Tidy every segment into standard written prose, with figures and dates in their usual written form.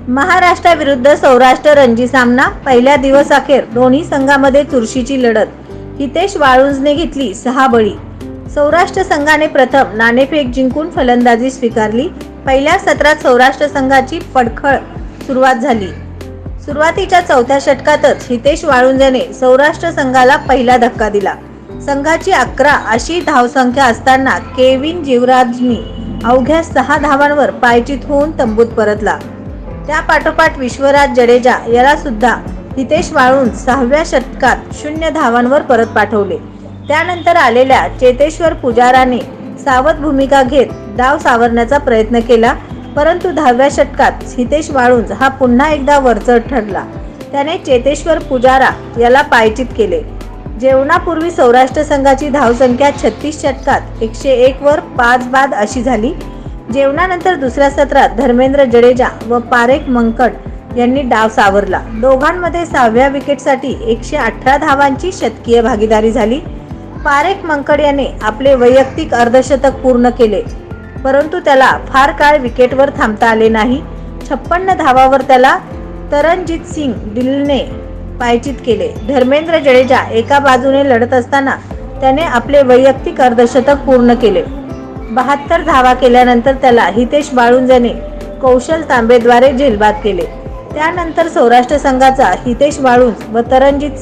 महाराष्ट्राविरुद्ध सौराष्ट्र रणजी सामना पहिल्या दिवस अखेर दोन्ही संघांमध्ये चुरशीची लढत. हितेश वाळुंजने घेतली 6 बळी. सौराष्ट्र संघाने प्रथम नाणेफेक जिंकून फलंदाजी स्वीकारली. पहिल्या सत्रात सौराष्ट्र संघाची पडखळ सुरुवात झाली. सुरुवातीच्या चौथ्या षटकातच हितेश वाळुंजने सौराष्ट्र संघाला पहिला धक्का दिला. संघाची 11 अशी धावसंख्या असताना केविन जीवराजनी अवघ्या 6 धावांवर पायचीत होऊन तंबूत परतला. त्या पाठोपाठ विश्वराज जडेजा याला सुद्धा हितेश वाळुंज 6व्या षटकात 0 धावांवर परत पाठवले. त्यानंतर आलेल्या चेतेश्वर पुजाराने सावध भूमिका घेत डाव सावरण्याचा प्रयत्न केला, परंतु 10व्या षटकात हितेश वाळुंज हा पुन्हा एकदा वरचढ ठरला. त्याने चेतेश्वर पुजारा याला पायचीत केले. जेवणापूर्वी सौराष्ट्र संघाची धावसंख्या 36 षटकात 101 वर 5 बाद अशी झाली. जेवणानंतर दुसऱ्या सत्रात धर्मेंद्र जडेजा व पारेख मंकड यांनी डाव सावरला. दोघांमध्ये 6व्या विकेटसाठी 118 धावांची शतकीय भागीदारी झाली. पारेख मंकड याने आपले वैयक्तिक अर्धशतक पूर्ण केले, परंतु त्याला फार काळ विकेटवर थांबता आले नाही. 56 धावांवर त्याला तरनजीत सिंग ढिल्लनने पायचीत केले. धर्मेंद्र जडेजा एका बाजूने लढत असताना त्याने आपले वैयक्तिक अर्धशतक पूर्ण केले. 72 धावा केल्यानंतर त्याला हितेश वाळुंजने कौशल तांबेद्वारे झेलबाद केले. त्यानंतर सौराष्ट्र संघाचा हितेश वाळुंज व तरनजीत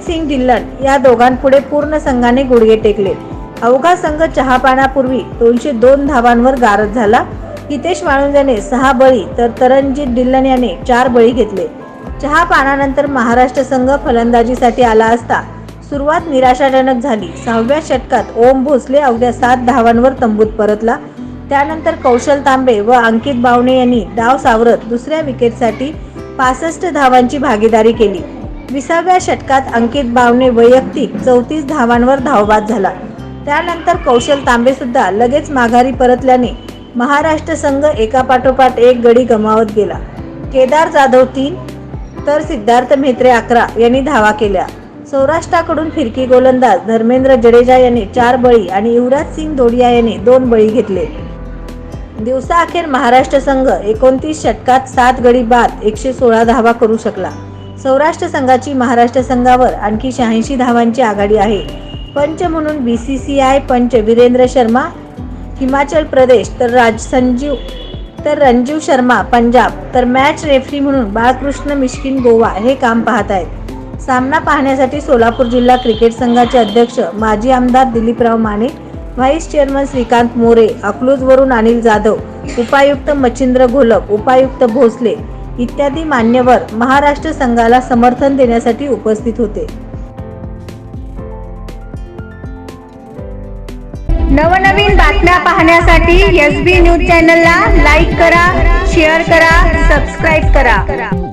सिंग ढिल्लन या दोघांपुढे पूर्ण संघाने गुडघे टेकले. अवघा संघ चहापानापूर्वी 202 धावांवर गारद झाला. हितेश वाळुंजने 6 बळी तर तरनजीत ढिल्लन याने 4 बळी घेतले. चहापानानंतर महाराष्ट्र संघ फलंदाजीसाठी आला असता सुरुवात निराशाजनक झाली. 6व्या षटकात ओम भोसले अवघ्या 7 धावांवर तंबूत परतला. त्यानंतर कौशल तांबे व अंकित बावणे यांनी डाव सावरत दुसऱ्या विकेटसाठी 65 धावांची भागीदारी केली. 20व्या षटकात अंकित बावणे वैयक्तिक 34 धावांवर धावबाद झाला. त्यानंतर कौशल तांबे सुद्धा लगेच माघारी परतल्याने महाराष्ट्र संघ एकापाठोपाठ एक गडी गमावत गेला. केदार जाधव 3 तर सिद्धार्थ म्हेत्रे 11 यांनी धावा केल्या. सौराष्ट्राकडून फिरकी गोलंदाज धर्मेंद्र जडेजा याने 4 बळी आणि युवराज सिंग दोडिया याने 2 बळी घेतले. दिवसाअखेर महाराष्ट्र संघ 29 षटकात 7 गडी बाद 116 धावा करू शकला. सौराष्ट्र संघाची महाराष्ट्र संघावर आणखी 86 धावांची आघाडी आहे. पंच म्हणून BCCI पंच वीरेंद्र शर्मा हिमाचल प्रदेश तर रणजीव शर्मा पंजाब, तर मॅच रेफरी म्हणून बाळकृष्ण मिश्किन गोवा हे काम पाहत आहेत. सामना पाहण्यासाठी सोलापूर जिल्हा क्रिकेट संघाचे अध्यक्ष माजी आमदार दिलीपराव माने, व्हाईस चेअरमन श्रीकांत मोरे, अकलूजवरून अनिल जाधव, उपायुक्त मच्छिंद्र घोलप, उपायुक्त भोसले इत्यादी मान्यवर महाराष्ट्र संघाला समर्थन देण्यासाठी उपस्थित होते. नवनवीन बातम्या पाहण्यासाठी SB न्यूज चॅनलला लाईक करा, शेअर करा, सबस्क्राईब करा.